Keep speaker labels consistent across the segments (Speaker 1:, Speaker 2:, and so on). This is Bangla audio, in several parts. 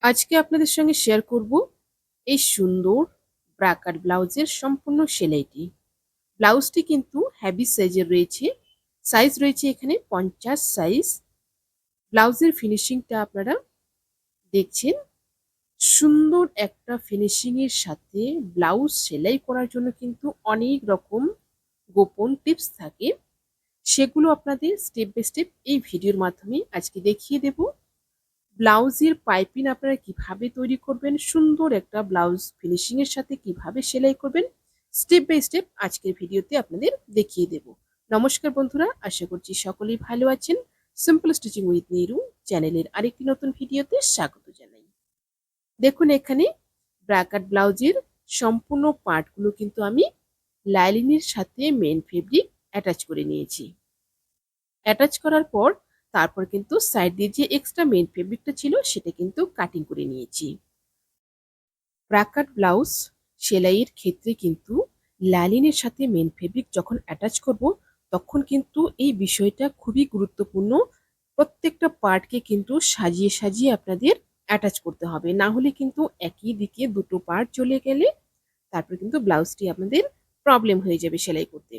Speaker 1: আজকে আপনাদের সঙ্গে শেয়ার করব এই সুন্দর ব্রাকার ব্লাউজের সম্পূর্ণ সেলাইটি। ব্লাউজটি কিন্তু হেভি সাইজের রয়েছে। সাইজ রয়েছে এখানে 50 সাইজ। ব্লাউজের ফিনিশিংটা আপনারা দেখছেন। সুন্দর একটা ফিনিশিং এর সাথে ব্লাউজ সেলাই করার জন্য কিন্তু অনেক রকম গোপন টিপস থাকে। সেগুলো আপনাদের স্টেপ বাই স্টেপ এই ভিডিওর মাধ্যমে আজকে দেখিয়ে দেব। ব্লাউজের পাইপিং আপনারা কিভাবে তৈরি করবেন, সুন্দর একটা ব্লাউজ ফিনিশিং এর সাথে কিভাবে সেলাই করবেন, স্টেপ বাই স্টেপ আজকের ভিডিওতে আপনাদের দেখিয়ে দেব। নমস্কার বন্ধুরা, আশা করছি সকলেই ভালো আছেন। সিম্পল স্টিচিং উইথ নিরু চ্যানেলের আরেকটি নতুন ভিডিওতে স্বাগত জানাই। দেখুন এখানে ব্রাকাট ব্লাউজের সম্পূর্ণ পার্টগুলো কিন্তু আমি লাইলিনের সাথে মেন ফেব্রিক অ্যাটাচ করে নিয়েছি। অ্যাটাচ করার পর তারপর কিন্তু সাইড দিয়ে যে এক্সট্রা মেন ফেব্রিকটা ছিল সেটা কিন্তু কাটিং করে নিয়েছি। ব্রাকাট ব্লাউজ সেলাইয়ের ক্ষেত্রে কিন্তু লাইলিনের সাথে মেন ফেব্রিক যখন অ্যাটাচ করব তখন কিন্তু এই বিষয়টা খুবই গুরুত্বপূর্ণ। প্রত্যেকটা পার্টকে কিন্তু সাজিয়ে সাজিয়ে আপনাদের অ্যাটাচ করতে হবে, না হলে কিন্তু একই দিকে দুটো পার্ট চলে গেলে তারপর কিন্তু ব্লাউজটি আপনাদের প্রবলেম হয়ে যাবে সেলাই করতে।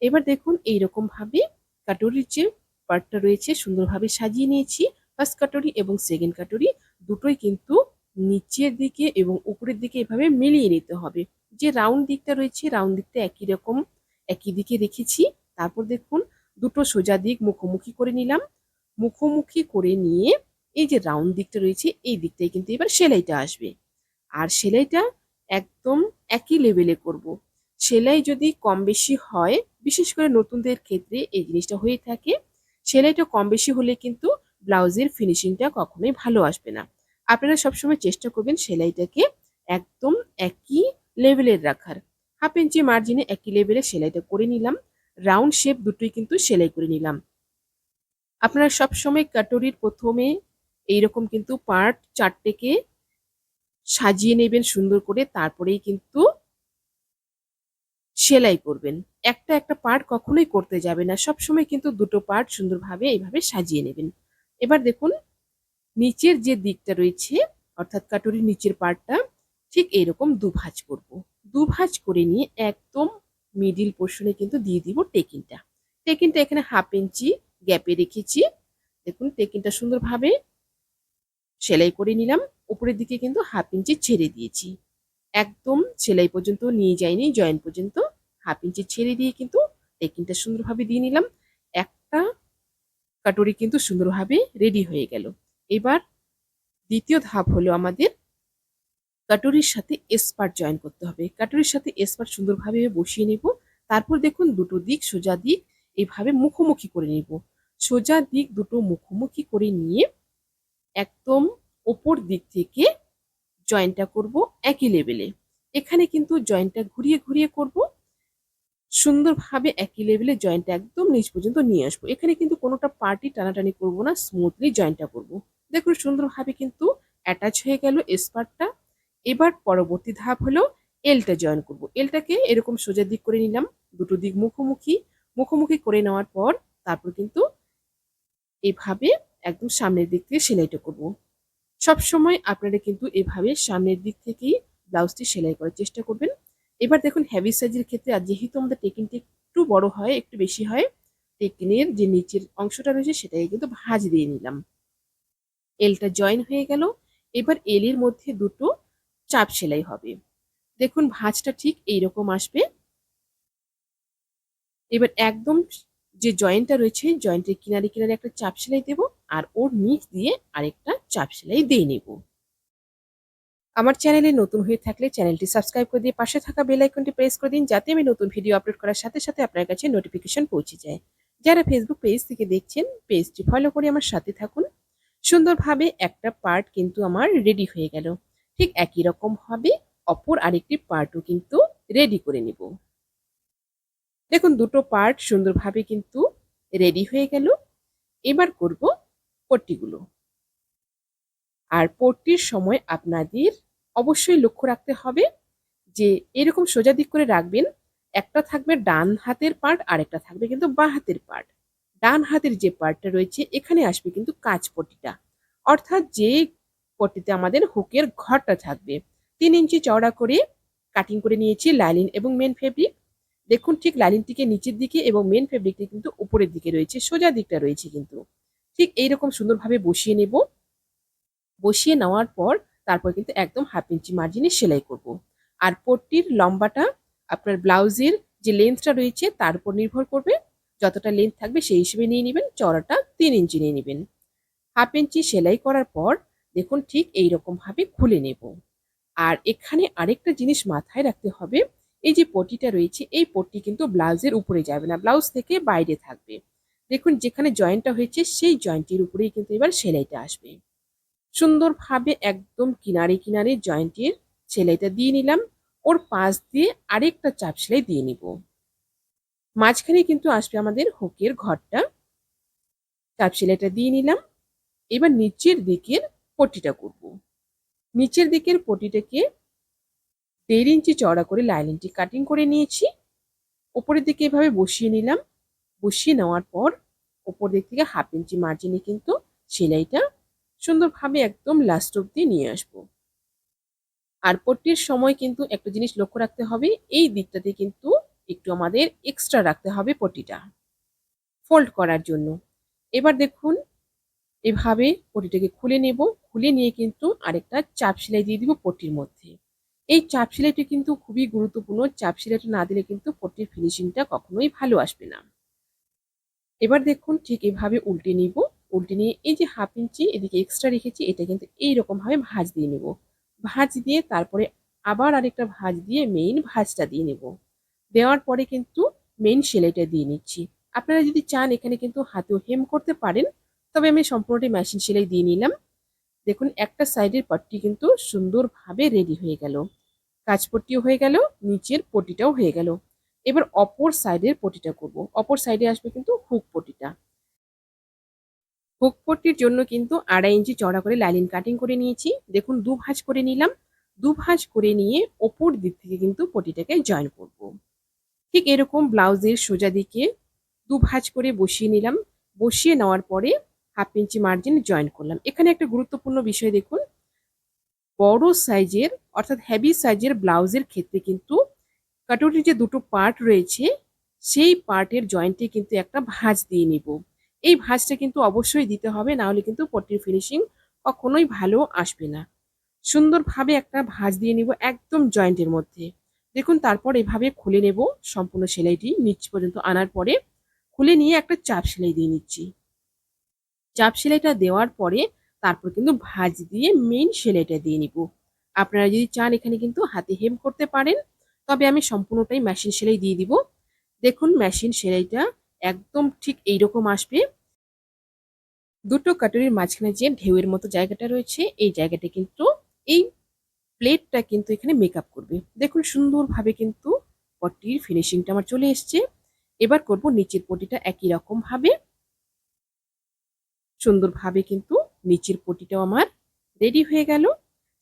Speaker 1: এবার দেখুন এইরকম ভাবে কাটরির যে পার্টটা রয়েছে সুন্দরভাবে সাজিয়ে নিয়েছি। ফার্স্ট কাটরি এবং সেকেন্ড কাটরি দুটোই কিন্তু নিচের দিকে এবং উপরের দিকে এভাবে মিলিয়ে নিতে হবে। যে রাউন্ড দিকটা রয়েছে রাউন্ড দিকটা একই রকম একই দিকে রেখেছি। তারপর দেখুন দুটো সোজা দিক মুখোমুখি করে নিলাম। মুখোমুখি করে নিয়ে এই যে রাউন্ড দিকটা রয়েছে এই দিকটাই কিন্তু এবার সেলাইটা আসবে। আর সেলাইটা একদম একই লেভেলে করব। সেলাই যদি কম বেশি হয়, বিশেষ করে নতুনদের ক্ষেত্রে এই জিনিসটা হয়ে থাকে। সেলাইটা কম বেশি হলে কিন্তু ব্লাউজের ফিনিশিংটা কখনোই ভালো আসবে না। আপনারা সবসময় চেষ্টা করবেন সেলাইটাকে একদম একই লেভেলের রাখার। 1/2 ইঞ্চি মার্জিনে একই লেভেলে সেলাইটা করে নিলাম। রাউন্ড শেপ দুটোই কিন্তু সেলাই করে নিলাম। আপনারা সবসময় কাটরির প্রথমে এইরকম কিন্তু পার্ট 4টেকে সাজিয়ে নেবেন সুন্দর করে, তারপরেই কিন্তু সেলাই করবেন। একটা একটা পার্ট কখনোই করতে যাবে না, সবসময় কিন্তু দুটো পার্ট সুন্দরভাবে এইভাবে সাজিয়ে নেবেন। এবার দেখুন নিচের যে দিকটা রয়েছে অর্থাৎ কাটরির নিচের পার্টটা ঠিক এইরকম দুভাঁজ করব। দুভাঁজ করে নিয়ে একদম মিডিল পোর্শনে কিন্তু দিয়ে দিব টেকিনটা। টেকিনটা এখানে 1/2 ইঞ্চি গ্যাপে রেখেছি। দেখুন টেকিনটা সুন্দরভাবে সেলাই করে নিলাম। উপরের দিকে কিন্তু 1/2 ইঞ্চি ছেড়ে দিয়েছি। একদম সেলাই পর্যন্ত নিয়ে যাইনি, জয়েন্ট পর্যন্ত 1/2 ইঞ্চি ছেড়ে দিয়ে কিন্তু টেকিংটা সুন্দরভাবে দিয়ে নিলাম। একটা কাটরি কিন্তু সুন্দরভাবে রেডি হয়ে গেল। এবার দ্বিতীয় ধাপ হলো আমাদের কাটরির সাথে এসপার্ট জয়েন করতে হবে। কাটরির সাথে এসপার্ট সুন্দরভাবে বসিয়ে নেব। তারপর দেখুন দুটো দিক সোজা দিক এইভাবে মুখোমুখি করে নেব। সোজা দিক দুটো মুখোমুখি করে নিয়ে একদম ওপর দিক থেকে জয়েন্টটা করব একই লেভেলে। এখানে কিন্তু জয়েন্টটা ঘুরিয়ে ঘুরিয়ে করব। সুন্দরভাবে একই লেভেলে জয়েন্টটা একদম নিচ পর্যন্ত নিয়ে আসবো। এখানে কিন্তু কোনোটা পার্টই টানাটানি করব না, স্মুথলি জয়েন্টটা করব। দেখুন সুন্দরভাবে কিন্তু অ্যাটাচ হয়ে গেল এসপার্টটা। এবার পরবর্তী ধাপ হলো এলটা জয়েন করব। এলটাকে এরকম সোজা দিক করে নিলাম, দুটো দিক মুখোমুখি মুখোমুখি করে নেওয়ার পর তারপর কিন্তু এভাবে একদম সামনের দিক থেকে সেলাইটা করব। সবসময় আপনারা কিন্তু এভাবে সামনের দিক থেকেই ব্লাউজটি সেলাই করার চেষ্টা করবেন। এবার দেখুন হেভি সাইজের ক্ষেত্রে আর যেহেতু আমাদের টেকিনটি একটু বড় হয়, একটু বেশি হয়, টেকিনের যে নিচের অংশটা রয়েছে সেটাকে কিন্তু ভাঁজ দিয়ে নিলাম। এলটা জয়েন হয়ে গেল। এবার এলের মধ্যে দুটো চাপ সেলাই হবে। দেখুন ভাঁজটা ঠিক এইরকম আসবে। এবার একদম যে জয়েন্টটা রয়েছে জয়েন্টের কিনারে কিনারে একটা চাপ সেলাই দেব, আর ওর নিচ দিয়ে আরেকটা চাপ সেলাই দিয়ে নেব। আমার চ্যানেলে নতুন হয়ে থাকলে চ্যানেলটি সাবস্ক্রাইব করে দিয়ে পাশে থাকা বেল আইকনটি প্রেস করে দিন, যাতে আমি নতুন ভিডিও আপলোড করার সাথে সাথে আপনার কাছে নোটিফিকেশন পৌঁছে যায়। যারা ফেসবুক পেজ থেকে দেখছেন পেজটি ফলো করে আমার সাথে থাকুন। সুন্দরভাবে একটা পার্ট কিন্তু আমার রেডি হয়ে গেল। ঠিক একই রকম ভাবে অপর আরেকটি পার্টও কিন্তু রেডি করে নিব। দেখুন দুটো পার্ট সুন্দরভাবে কিন্তু রেডি হয়ে গেল। এবার করব পট্টিগুলো। আর পট্টির সময় আপনাদের অবশ্যই লক্ষ্য রাখতে হবে যে এরকম সোজা দিক করে রাখবেন। একটা থাকবে ডান হাতের পার্ট, আরেকটা থাকবে কিন্তু বাঁ হাতের পার্ট। ডান হাতের যে পার্টটা রয়েছে এখানে আসবে কিন্তু কাঁচ পট্টিটা, অর্থাৎ যে পট্টিতে আমাদের হুকের ঘরটা থাকবে। 3 ইঞ্চি চওড়া করে কাটিং করে নিয়েছি লাইলিন এবং মেন ফেব্রিক। দেখুন ঠিক লাইলিনটিকে নিচের দিকে এবং মেন ফেব্রিকটি কিন্তু উপরের দিকে রয়েছে, সোজা দিকটা রয়েছে কিন্তু। ঠিক এইরকম সুন্দরভাবে বসিয়ে নেব। বসিয়ে নেওয়ার পর তারপর কিন্তু একদম 1/2 ইঞ্চি মার্জিনে সেলাই করব। আর পট্টির লম্বাটা আপনার ব্লাউজের যে লেন্থটা রয়েছে তার উপর নির্ভর করবে। যতটা লেন্থ থাকবে সেই হিসেবে নিয়ে নেবেন। চওড়াটা 3 ইঞ্চি নিয়ে নেবেন। 1/2 ইঞ্চি সেলাই করার পর দেখুন ঠিক এইরকম ভাবে খুলে নেব। আর এখানে আরেকটা জিনিস মাথায় রাখতে হবে, এই যে পট্টিটা রয়েছে এই পট্টি কিন্তু ব্লাউজের উপরে যাবে না, ব্লাউজ থেকে বাইরে থাকবে। দেখুন যেখানে জয়েন্টটা হয়েছে সেই জয়েন্টের উপরেই কিন্তু এবার সেলাইটা আসবে। সুন্দরভাবে একদম কিনারে কিনারে জয়েন্টের সেলাইটা দিয়ে নিলাম। ওর পাশ দিয়ে আরেকটা চাপ সেলাই দিয়ে নিব। মাঝখানে কিন্তু আসবে আমাদের হুকের ঘরটা। চাপ সেলাইটা দিয়ে নিলাম। এবার নিচের দিকের পট্টিটা করব। নিচের দিকের পট্টিটাকে 1.5 ইঞ্চি চওড়া করে লাইনিংটি কাটিং করে নিয়েছি। উপরের দিকে এভাবে বসিয়ে নিলাম। বসিয়ে নেওয়ার পর উপর দিক থেকে 1/2 ইঞ্চি মার্জিনে কিন্তু সেলাইটা সুন্দরভাবে একদম লাস্ট অব্দি নিয়ে আসবো। আর পট্টির সময় কিন্তু একটা জিনিস লক্ষ্য রাখতে হবে, এই দিকটাতে কিন্তু একটু আমাদের এক্সট্রা রাখতে হবে পট্টিটা ফোল্ড করার জন্য। এবার দেখুন এভাবে পট্টিটাকে খুলে নেব। খুলে নিয়ে কিন্তু আরেকটা চাপ সেলাই দিয়ে দিব পট্টির মধ্যে। এই চাপ সেলাইটা কিন্তু খুবই গুরুত্বপূর্ণ। চাপ সেলাইটা না দিলে কিন্তু পট্টির ফিনিশিংটা কখনোই ভালো আসবে না। এবার দেখুন ঠিক এভাবে উল্টে নিব। উল্টে নিয়ে এই যে 1/2 ইঞ্চি এদিকে এক্সট্রা রেখেছি এটা কিন্তু এইরকম ভাবে ভাঁজ দিয়ে নেব। ভাঁজ দিয়ে তারপরে আবার আরেকটা ভাঁজ দিয়ে মেইন ভাঁজটা দিয়ে নেব। দেওয়ার পরে কিন্তু মেইন সেলাইটা দিয়ে নিচ্ছি। আপনারা যদি চান এখানে কিন্তু হাতেও হেম করতে পারেন, তবে আমি সম্পূর্ণটাই মেশিন সেলাই দিয়ে নিলাম। দেখুন একটা সাইডের পট্টি কিন্তু সুন্দরভাবে রেডি হয়ে গেল। কাজ পট্টিও হয়ে গেল, নিচের পট্টিটাও হয়ে গেল। এবার অপর সাইডের পট্টিটা করব। অপর সাইডে আসবে কিন্তু হুক পট্টিটা। হুক পট্টির জন্য কিন্তু 2.5 ইঞ্চি চওড়া করে লাইনিং কাটিং করে নিয়েছি। দেখুন দু ভাঁজ করে নিলাম। দু ভাঁজ করে নিয়ে ওপর দিক থেকে কিন্তু পট্টিটাকে জয়েন করব। ঠিক এরকম ব্লাউজের সোজা দিকে দু ভাঁজ করে বসিয়ে নিলাম। বসিয়ে নেওয়ার পরে 1/2 ইঞ্চি মার্জিন জয়েন করলাম। এখানে একটা গুরুত্বপূর্ণ বিষয় দেখুন, বড় সাইজের অর্থাৎ হেভি সাইজের ব্লাউজের ক্ষেত্রে কিন্তু কাটুরির যে দুটো পার্ট রয়েছে সেই পার্টের জয়েন্টে কিন্তু একটা ভাঁজ দিয়ে নিব। এই ভাঁজটা কিন্তু অবশ্যই দিতে হবে, না হলে কিন্তু পট্টির ফিনিশিং কখনোই ভালো আসবে না। সুন্দরভাবে একটা ভাঁজ দিয়ে নিব একদম জয়েন্টের মধ্যে। দেখুন তারপর এভাবে খুলে নেব। সম্পূর্ণ সেলাইটি নিচ পর্যন্ত আনার পরে খুলে নিয়ে একটা চাপ সেলাই দিয়ে নিচ্ছি। চাপ সেলাইটা দেওয়ার পরে তারপর কিন্তু ভাঁজ দিয়ে মেইন সেলাইটা দিয়ে নিব। আপনারা যদি চান এখানে কিন্তু হাতে হেম করতে পারেন, তবে আমি সম্পূর্ণটাই মেশিন সেলাই দিয়ে দিব। দেখুন মেশিন সেলাইটা একদম ঠিক এইরকম আসবে। দুটো কাটুরির মাঝখানে যে ঢেউয়ের মতো জায়গাটা রয়েছে এই জায়গাটা কিন্তু এই প্লেটটা কিন্তু এখানে মেকআপ করবে। দেখুন সুন্দরভাবে কিন্তু পট্টির ফিনিশিংটা আমার চলে এসছে। এবার করব নিচের পট্টিটা একই রকম ভাবে। সুন্দরভাবে কিন্তু নিচের পট্টিটাও আমার রেডি হয়ে গেল।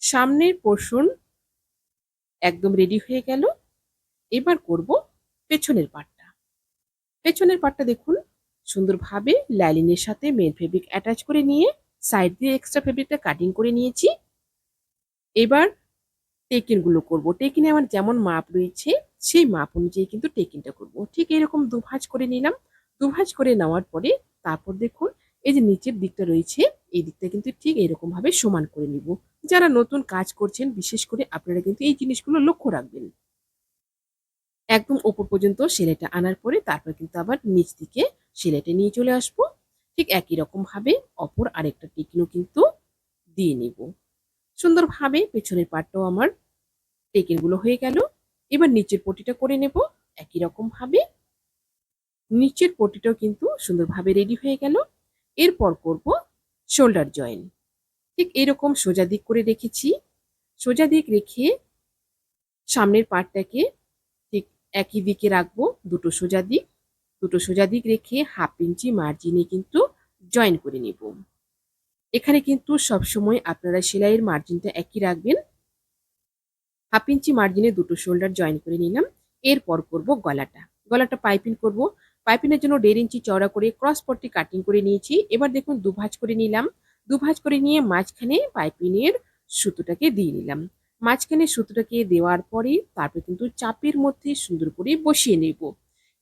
Speaker 1: সামনের পোর্শন একদম রেডি হয়ে গেল। এবার করব পেছনের পার্টটা। পেছনের পার্টটা দেখুন সুন্দরভাবে লাইলিনের সাথে মেন ফেব্রিক অ্যাটাচ করে নিয়ে সাইড দিয়ে এক্সট্রা ফেব্রিকটা কাটিং করে নিয়েছি। এবার টেকিনগুলো করব। টেকিনে আমার যেমন মাপ রয়েছে সেই মাপ অনুযায়ী কিন্তু টেকিনটা করব। ঠিক এরকম দুভাঁজ করে নিলাম। দুভাঁজ করে নেওয়ার পরে তারপর দেখুন এই যে নিচের দিকটা রয়েছে এই দিকটা কিন্তু ঠিক এরকম ভাবে সমান করে নিব। যারা নতুন কাজ করছেন বিশেষ করে আপনারা কিন্তু এই জিনিসগুলো লক্ষ্য রাখবেন। একদম উপর পর্যন্ত সেলাইটা আনার পরে তারপর কিন্তু আবার নিচ দিকে সেলাইটা নিয়ে চলে আসবো। ঠিক একই রকম ভাবে অপর আরেকটা টেকিনও কিন্তু দিয়ে নিব। সুন্দরভাবে পেছনের পার্টটাও আমার টেকিনগুলো হয়ে গেল। এবার নিচের পটিটা করে নেব একই রকম ভাবে। নিচের পটিটাও কিন্তু সুন্দরভাবে রেডি হয়ে গেল। এরপর করব শোল্ডার জয়েন। ঠিক এরকম সোজা দিক করে রেখেছি। সোজা দিক রেখে সামনের পার্টটাকে ঠিক একই দিকে রাখবো। দুটো সোজা দিক রেখে 1/2 ইঞ্চি মার্জিনে কিন্তু জয়েন করে নিব। এখানে কিন্তু সবসময় আপনারা সেলাইয়ের মার্জিনটা একই রাখবেন। 1/2 ইঞ্চি মার্জিনে দুটো শোল্ডার জয়েন করে নিলাম। এরপর করব গলাটা। গলাটা পাইপিং করব। পাইপিংয়ের জন্য 1.5 ইঞ্চি চওড়া করে ক্রস পট্টি কাটিং করে নিয়েছি। এবার দেখুন দুভাঁজ করে নিলাম। দুভাজ করে নিয়ে মাঝখানে পাইপিংয়ের সুতোটাকে দিয়ে নিলাম। মাঝখানে সুতোটাকে দেওয়ার পরে তারপর কিন্তু চাপের মধ্যে সুন্দর করে বসিয়ে নেব।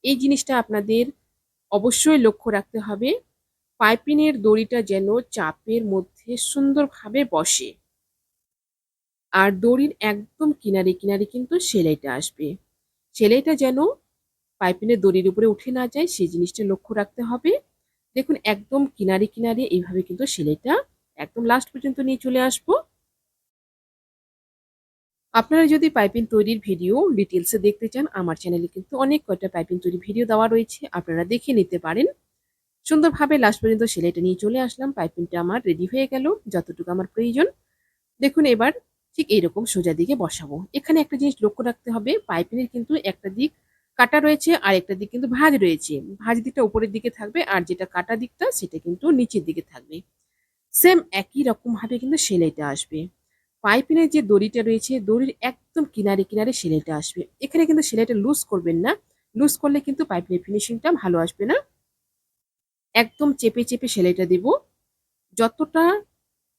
Speaker 1: এই জিনিসটা আপনাদের অবশ্যই লক্ষ্য রাখতে হবে, পাইপিংয়ের দড়িটা যেন চাপের মধ্যে সুন্দরভাবে বসে। আর দড়ির একদম কিনারে কিনারে কিন্তু সেলাইটা আসবে। সেলাইটা যেন পাইপিংয়ের দড়ির উপরে উঠে না যায় সেই জিনিসটা লক্ষ্য রাখতে হবে। দেখুন একদম কিনারে কিনারে এইভাবে কিন্তু সেলাইটা একদম লাস্ট পর্যন্ত নিয়ে চলে আসবো। আপনারা যদি পাইপিং তৈরির ভিডিও ডিটেলসে দেখতে চান, আমার চ্যানেলে কিন্তু অনেক কয়টা পাইপিং তৈরির ভিডিও দেওয়া রয়েছে, আপনারা দেখে নিতে পারেন। সুন্দরভাবে লাস্ট পর্যন্ত সেলাইটা নিয়ে চলে আসলাম। পাইপিংটা আমার রেডি হয়ে গেল যতটুকু আমার প্রয়োজন। দেখুন এবার ঠিক এইরকম সোজা দিকে বসাবো। এখানে একটা জিনিস লক্ষ্য রাখতে হবে, পাইপিংয়ের কিন্তু একটা দিক কাটা রয়েছে আর একটা দিক কিন্তু ভাঁজ রয়েছে। ভাঁজ দিকটা উপরের দিকে থাকবে আর যেটা কাটা দিকটা সেটা কিন্তু নিচের দিকে থাকবে। সেম একই রকম ভাবে কিন্তু সেলাইটা আসবে। পাইপিংয়ের যে দড়িটা রয়েছে দড়ির একদম কিনারে কিনারে সেলাইটা আসবে। এখানে কিন্তু সেলাইটা লুজ করবেন না, লুজ করলে কিন্তু পাইপিংয়ের ফিনিশিংটা ভালো আসবে না। একদম চেপে চেপে সেলাইটা দেব, যতটা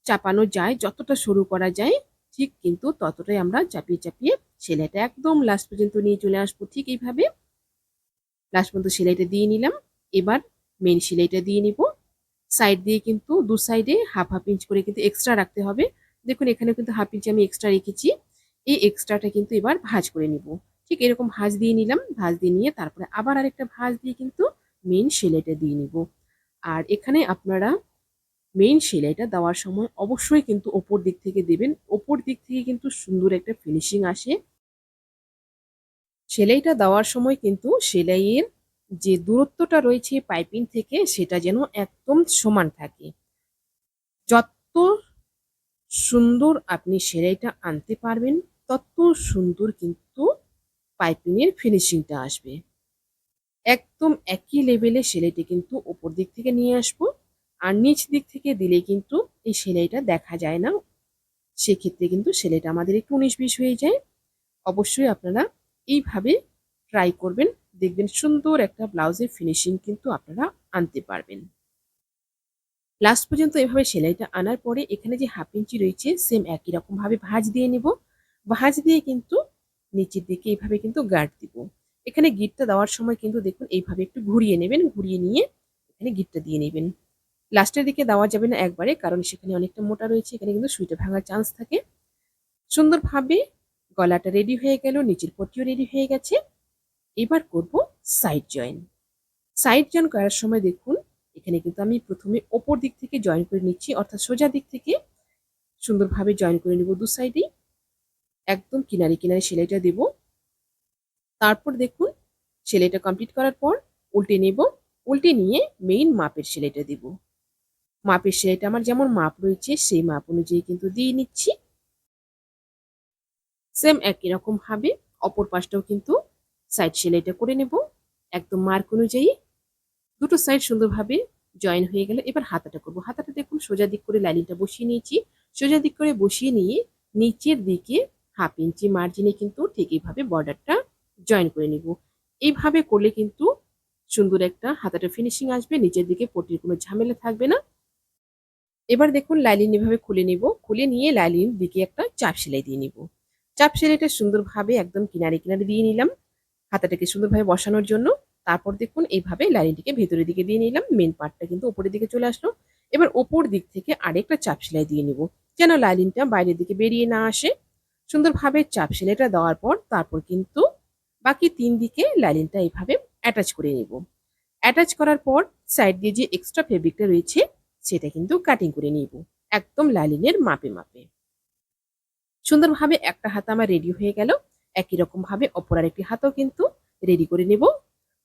Speaker 1: চাপানো যায়, যতটা সরু করা যায় ঠিক কিন্তু ততটাই আমরা চাপিয়ে চাপিয়ে সেলাইটা একদম লাস্ট পর্যন্ত নিয়ে চলে আসবো। ঠিক এইভাবে লাস্ট পর্যন্ত সেলাইটা দিয়ে নিলাম। এবার মেন সেলাইটা দিয়ে নিব। সাইড দিয়ে কিন্তু দু সাইডে হাফ হাফ ইঞ্চ করে কিন্তু এক্সট্রা রাখতে হবে। দেখুন এখানে কিন্তু হাফ ইঞ্চ আমি এক্সট্রা রেখেছি। এই এক্সট্রাটা কিন্তু এবার ভাঁজ করে নিব। ঠিক এরকম ভাঁজ দিয়ে নিলাম। ভাঁজ দিয়ে নিয়ে তারপরে আবার আরেকটা ভাঁজ দিয়ে কিন্তু মেন সেলাইটা দিয়ে নিব। আর এখানে আপনারা মেইন সেলাইটা দেওয়ার সময় অবশ্যই কিন্তু ওপর দিক থেকে দেবেন। ওপর দিক থেকে কিন্তু সুন্দর একটা ফিনিশিং আসে। সেলাইটা দেওয়ার সময় কিন্তু সেলাইয়ের যে দূরত্বটা রয়েছে পাইপিং থেকে সেটা যেন একদম সমান থাকে। যত সুন্দর আপনি সেলাইটা আনতে পারবেন তত সুন্দর কিন্তু পাইপিংয়ের ফিনিশিংটা আসবে। একদম একই লেভেলে সেলাইটি কিন্তু ওপর দিক থেকে নিয়ে আসবো। আর নিচ দিক থেকে দিলে কিন্তু এই সেলাইটা দেখা যায় না। সেক্ষেত্রে কিন্তু সেলাইটা আমাদের একটু ১৯-২০ হয়ে যায়। অবশ্যই আপনারা এইভাবে ট্রাই করবেন। দেখবেন সুন্দর একটা ব্লাউজের ফিনিশিং কিন্তু আপনারা আনতে পারবেন। লাস্ট পর্যন্ত এভাবে সেলাইটা আনার পরে এখানে যে হাফ ইঞ্চি রয়েছে সেম একই রকমভাবে ভাঁজ দিয়ে নেব। ভাঁজ দিয়ে কিন্তু নিচের দিকে এইভাবে কিন্তু গার্ড দিব। এখানে গিঁটটা দেওয়ার সময় কিন্তু দেখুন এইভাবে একটু ঘুরিয়ে নেবেন, ঘুরিয়ে নিয়ে এখানে গিঁটটা দিয়ে নেবেন। লাস্টের দিকে দেওয়া যাবে না একবারে, কারণ সেখানে অনেকটা মোটা রয়েছে, এখানে কিন্তু সুইটা ভাঙার চান্স থাকে। সুন্দরভাবে গলাটা রেডি হয়ে গেল, নিচের পটিও রেডি হয়ে গেছে। এবার করব সাইড জয়েন। সাইড জয়েন করার সময় দেখুন এখানে কিন্তু আমি প্রথমে ওপর দিক থেকে জয়েন করে নিচ্ছি, অর্থাৎ সোজা দিক থেকে সুন্দরভাবে জয়েন করে নেব দু সাইডেই। একদম কিনারে কিনারে সেলাইটা দেব। তারপর দেখুন সেলাইটা কমপ্লিট করার পর উল্টে নেব। উল্টে নিয়ে মেইন মাপের সেলাইটা দেব। মাপের সেলাইটা আমার যেমন মাপ রয়েছে সেই মাপ অনুযায়ী কিন্তু দিয়ে নিচ্ছি। সেম একই রকম ভাবে অপর পাশটাও কিন্তু সাইড সেলাইটা করে নেব একদম মার্ক অনুযায়ী। দুটো সাইড সুন্দরভাবে জয়েন হয়ে গেলে এবার হাতাটা করব। হাতাটা দেখুন সোজা দিক করে লাইনিংটা বসিয়ে নিয়েছি। সোজা দিক করে বসিয়ে নিয়ে নিচের দিকে হাফ ইঞ্চি মার্জিনে কিন্তু ঠিক এইভাবে বর্ডারটা জয়েন করে নিব। এইভাবে করলে কিন্তু সুন্দর একটা হাতাটা ফিনিশিং আসবে, নিচের দিকে পটির কোনো ঝামেলা থাকবে না। এবার দেখুন লাইনিং এভাবে খুলে নিব। খুলে নিয়ে লাইনিং দিকে একটা চাপ সেলাই দিয়ে নিব। চাপ সেলাইটা সুন্দরভাবে একদম কিনারে কিনারে দিয়ে নিলাম হাতাটাকে সুন্দরভাবে বসানোর জন্য। তারপর দেখুন এইভাবে লাইনটিকে ভেতরের দিকে দিয়ে নিলাম। মেন পার্টটা কিন্তু উপরের দিকে চলে আসলো। এবার ওপর দিক থেকে আরেকটা চাপ সেলাই দিয়ে নিব, যেন লাইনিংটা বাইরের দিকে বেরিয়ে না আসে। সুন্দরভাবে চাপ সেলাইটা দেওয়ার পর তারপর কিন্তু বাকি ৩ দিকে লাইনিংটা এইভাবে অ্যাটাচ করে নিব। অ্যাটাচ করার পর সাইড দিয়ে যে এক্সট্রা ফেব্রিকটা রয়েছে সেটা কিন্তু কাটিং করে নিব একদম লাইনিংয়ের মাপে মাপে। সুন্দরভাবে একটা হাতা আমার রেডি হয়ে গেল। একই রকম ভাবে অপর আরেকটি হাতাও কিন্তু রেডি করে নেব।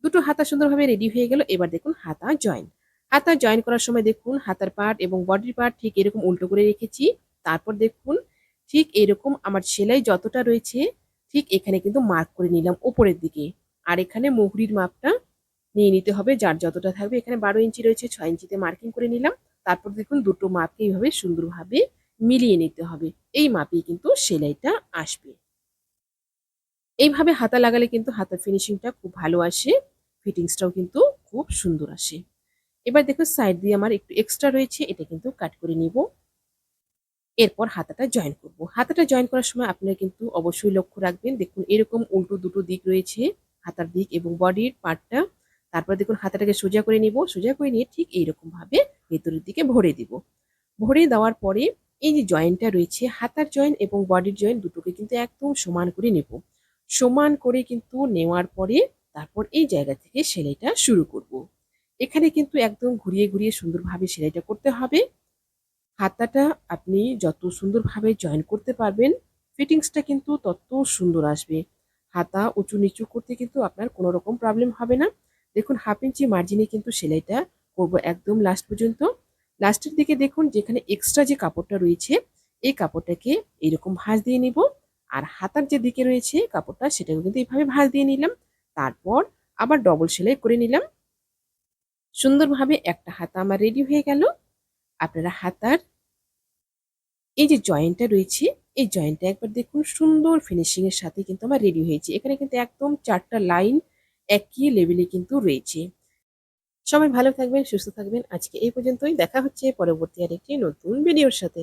Speaker 1: দুটো হাতা সুন্দরভাবে রেডি হয়ে গেল। এবার দেখুন হাতা জয়েন। হাতা জয়েন করার সময় দেখুন হাতার পার্ট এবং বডির পার্ট ঠিক এরকম উল্টো করে রেখেছি। তারপর দেখুন ঠিক এরকম আমার সেলাই যতটা রয়েছে ঠিক এখানে কিন্তু মার্ক করে নিলাম উপরের দিকে। আর এখানে মুহুরির মাপটা নিয়ে নিতে হবে, যার যতটা থাকবে। এখানে ১২ ইঞ্চি রয়েছে, ৬ ইঞ্চিতে মার্কিং করে নিলাম। তারপর দেখুন দুটো মাপকে এইভাবে সুন্দরভাবে মিলিয়ে নিতে হবে। এই মাপেই কিন্তু সেলাইটা আসবে। এইভাবে হাতা লাগালে কিন্তু হাতার ফিনিশিংটা খুব ভালো আসে, ফিটিংসটাও কিন্তু খুব সুন্দর আসে। এবার দেখো সাইড দিয়ে আমার একটু এক্সট্রা রয়েছে, এটা কিন্তু কাট করে নিব। এরপর হাতাটা জয়েন করব। হাতাটা জয়েন করার সময় আপনারা কিন্তু অবশ্যই লক্ষ্য রাখবেন, দেখুন এরকম উল্টো দুটো দিক রয়েছে, হাতার দিক এবং বডির পার্টটা। তারপর দেখুন হাতাটাকে সোজা করে নিব, সোজা করে নিয়ে ঠিক এইরকম ভাবে ভেতরের দিকে ভরে দিব। ভরে দেওয়ার পরে এই যে জয়েন্টটা রয়েছে, হাতার জয়েন্ট এবং বডির জয়েন্ট দুটোকে কিন্তু একদম সমান করে নেব। সমান করে কিন্তু নেওয়ার পরে তারপর এই জায়গা থেকে সেলাইটা শুরু করব। এখানে কিন্তু একদম ঘুরিয়ে ঘুরিয়ে সুন্দরভাবে সেলাইটা করতে হবে। হাতাটা আপনি যত সুন্দরভাবে জয়েন করতে পারবেন, ফিটিংসটা কিন্তু তত সুন্দর আসবে। হাতা উঁচু নিচু করতে কিন্তু আপনার কোনো রকম প্রবলেম হবে না। দেখুন 1/2 ইঞ্চি মার্জিনে কিন্তু সেলাইটা করব একদম লাস্ট পর্যন্ত। লাস্টের দিকে দেখুন যেখানে এক্সট্রা যে কাপড়টা রয়েছে, এই কাপড়টাকে এইরকম ভাঁজ দিয়ে নিব। আর হাতার যে দিকে রয়েছে কাপড়টা, সেটাকে কিন্তু এইভাবে ভাঁজ দিয়ে নিলাম। তারপর আবার ডবল সেলাই করে নিলাম। সুন্দরভাবে একটা হাতা আমার রেডি হয়ে গেল। আপনারা হাতার এই যে জয়েন্টটা রয়েছে, এই জয়েন্টটা একবার দেখুন, সুন্দর ফিনিশিং এর সাথে কিন্তু আমার রেডি হয়েছে। এখানে কিন্তু একদম ৪ টা লাইন একই লেভেলে কিন্তু রয়েছে। সবাই ভালো থাকবেন, সুস্থ থাকবেন। আজকে এই পর্যন্তই। দেখা হচ্ছে পরবর্তী আরেকটি নতুন ভিডিওর সাথে।